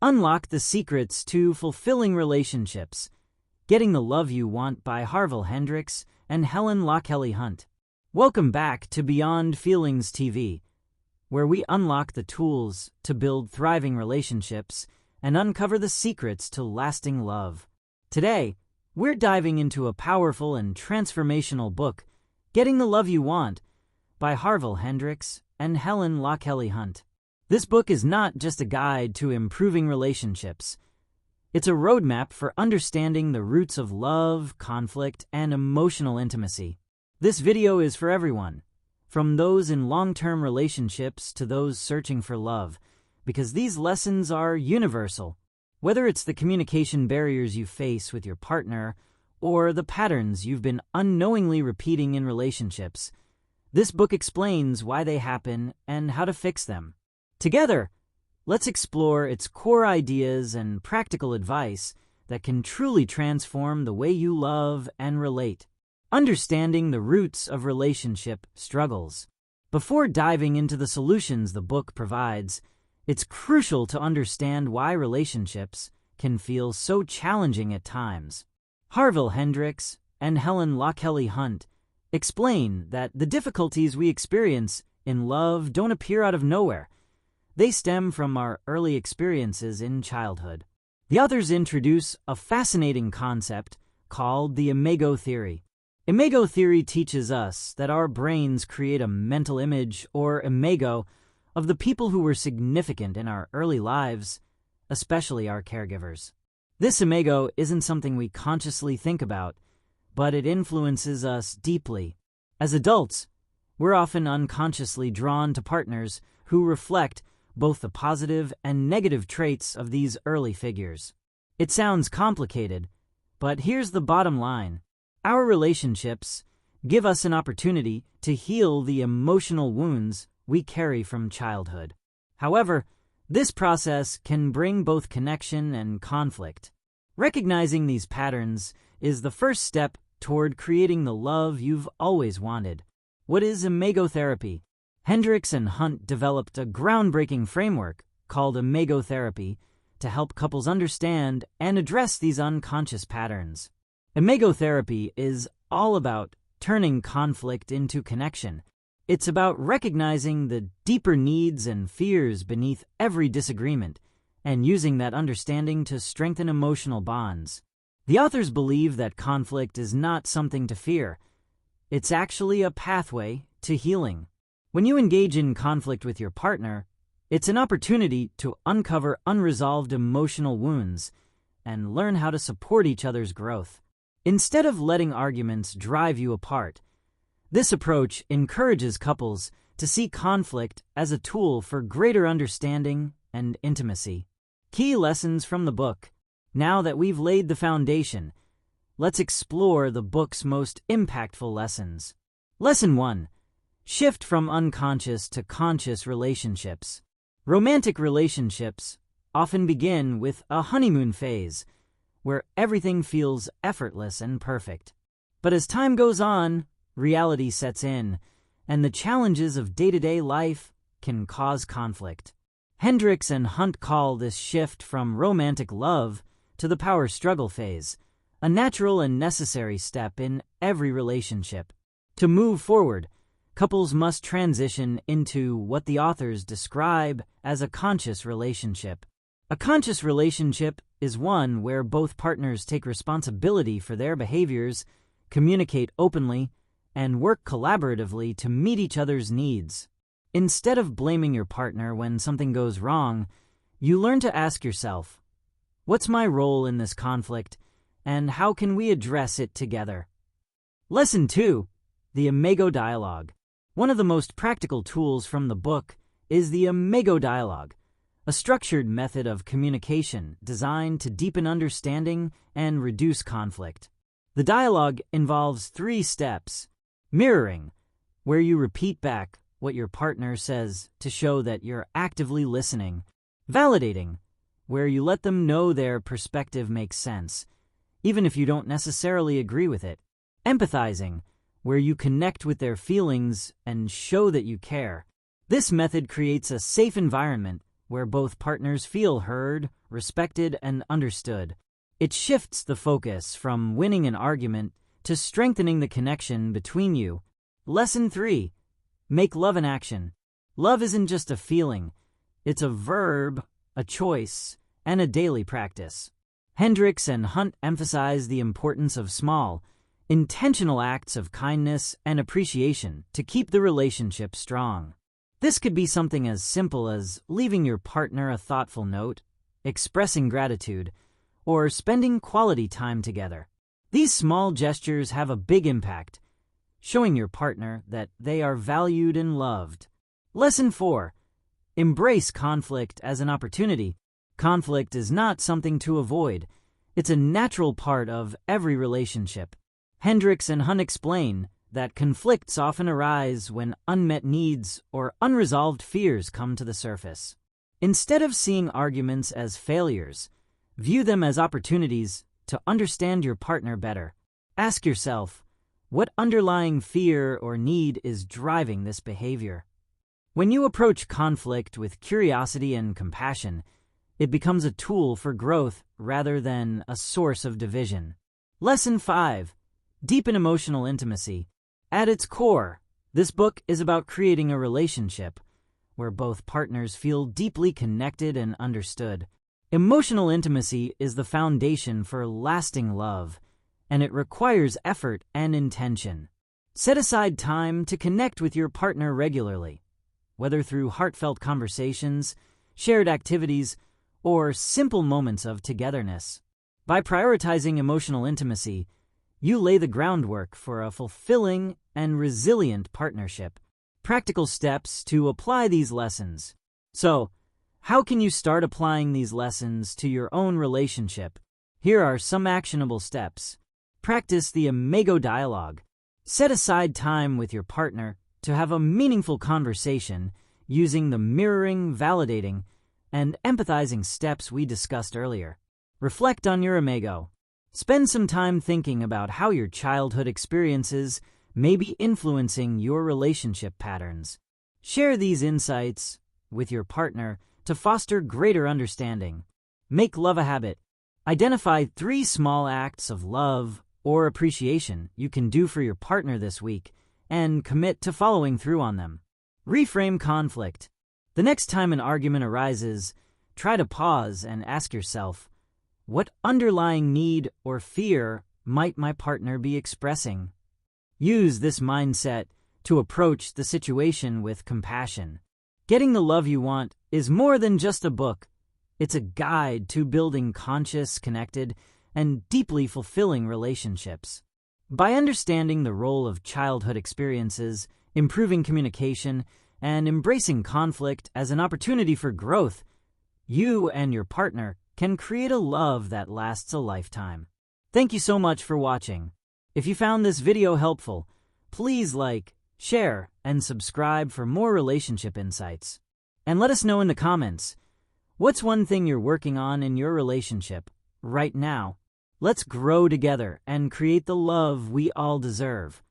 Unlock the secrets to fulfilling relationships. Getting the Love You Want by Harville, Hendrix, and Helen LaKelly Hunt. Welcome back to Beyond Feelings TV, where we unlock the tools to build thriving relationships and uncover the secrets to lasting love. Today, we're diving into a powerful and transformational book, Getting the Love You Want by Harville, Hendrix, and Helen LaKelly Hunt. This book is not just a guide to improving relationships. It's a roadmap for understanding the roots of love, conflict, and emotional intimacy. This video is for everyone, from those in long-term relationships to those searching for love, because these lessons are universal. Whether it's the communication barriers you face with your partner or the patterns you've been unknowingly repeating in relationships, this book explains why they happen and how to fix them. Together, let's explore its core ideas and practical advice that can truly transform the way you love and relate. Understanding the roots of relationship struggles. Before diving into the solutions the book provides, it's crucial to understand why relationships can feel so challenging at times. Harville, Hendrix, and Helen LaKelly Hunt explain that the difficulties we experience in love don't appear out of nowhere. They stem from our early experiences in childhood. The authors introduce a fascinating concept called the Imago Theory. Imago Theory teaches us that our brains create a mental image, or imago, of the people who were significant in our early lives, especially our caregivers. This imago isn't something we consciously think about, but it influences us deeply. As adults, we're often unconsciously drawn to partners who reflect both the positive and negative traits of these early figures. It sounds complicated, but here's the bottom line. Our relationships give us an opportunity to heal the emotional wounds we carry from childhood. However, this process can bring both connection and conflict. Recognizing these patterns is the first step toward creating the love you've always wanted. What is Imago Therapy? Hendrix and Hunt developed a groundbreaking framework called Imago Therapy to help couples understand and address these unconscious patterns. Imago Therapy is all about turning conflict into connection. It's about recognizing the deeper needs and fears beneath every disagreement and using that understanding to strengthen emotional bonds. The authors believe that conflict is not something to fear. It's actually a pathway to healing. When you engage in conflict with your partner, it's an opportunity to uncover unresolved emotional wounds and learn how to support each other's growth. Instead of letting arguments drive you apart, this approach encourages couples to see conflict as a tool for greater understanding and intimacy. Key lessons from the book. Now that we've laid the foundation, let's explore the book's most impactful lessons. Lesson 1. Shift from unconscious to conscious relationships. Romantic relationships often begin with a honeymoon phase, where everything feels effortless and perfect. But as time goes on, reality sets in, and the challenges of day-to-day life can cause conflict. Hendrix and Hunt call this shift from romantic love to the power struggle phase, a natural and necessary step in every relationship. To move forward, couples must transition into what the authors describe as a conscious relationship. A conscious relationship is one where both partners take responsibility for their behaviors, communicate openly, and work collaboratively to meet each other's needs. Instead of blaming your partner when something goes wrong, you learn to ask yourself, what's my role in this conflict, and how can we address it together? Lesson 2. The Imago Dialogue. One of the most practical tools from the book is the Imago Dialogue, a structured method of communication designed to deepen understanding and reduce conflict. The dialogue involves 3 steps. Mirroring, where you repeat back what your partner says to show that you're actively listening. Validating, where you let them know their perspective makes sense, even if you don't necessarily agree with it. Empathizing, where you connect with their feelings and show that you care. This method creates a safe environment where both partners feel heard, respected, and understood. It shifts the focus from winning an argument to strengthening the connection between you. Lesson 3. Make love an action. Love isn't just a feeling. It's a verb, a choice, and a daily practice. Hendrix and Hunt emphasize the importance of small, intentional acts of kindness and appreciation to keep the relationship strong. This could be something as simple as leaving your partner a thoughtful note, expressing gratitude, or spending quality time together. These small gestures have a big impact, showing your partner that they are valued and loved. Lesson 4. Embrace conflict as an opportunity. Conflict is not something to avoid. It's a natural part of every relationship. Hendrix and Hunt explain that conflicts often arise when unmet needs or unresolved fears come to the surface. Instead of seeing arguments as failures, view them as opportunities to understand your partner better. Ask yourself, what underlying fear or need is driving this behavior? When you approach conflict with curiosity and compassion, it becomes a tool for growth rather than a source of division. Lesson 5. Deepen emotional intimacy. At its core, this book is about creating a relationship where both partners feel deeply connected and understood. Emotional intimacy is the foundation for lasting love, and it requires effort and intention. Set aside time to connect with your partner regularly, whether through heartfelt conversations, shared activities, or simple moments of togetherness. By prioritizing emotional intimacy, you lay the groundwork for a fulfilling and resilient partnership. Practical steps to apply these lessons. So, how can you start applying these lessons to your own relationship? Here are some actionable steps. Practice the Imago dialogue. Set aside time with your partner to have a meaningful conversation using the mirroring, validating, and empathizing steps we discussed earlier. Reflect on your Imago. Spend some time thinking about how your childhood experiences may be influencing your relationship patterns. Share these insights with your partner to foster greater understanding. Make love a habit. Identify 3 small acts of love or appreciation you can do for your partner this week and commit to following through on them. Reframe conflict. The next time an argument arises, try to pause and ask yourself, what underlying need or fear might my partner be expressing? Use this mindset to approach the situation with compassion. Getting the love you want is more than just a book. It's a guide to building conscious, connected, and deeply fulfilling relationships. By understanding the role of childhood experiences, improving communication, and embracing conflict as an opportunity for growth, you and your partner can create a love that lasts a lifetime. Thank you so much for watching. If you found this video helpful, please like, share, and subscribe for more relationship insights. And let us know in the comments, what's one thing you're working on in your relationship right now? Let's grow together and create the love we all deserve.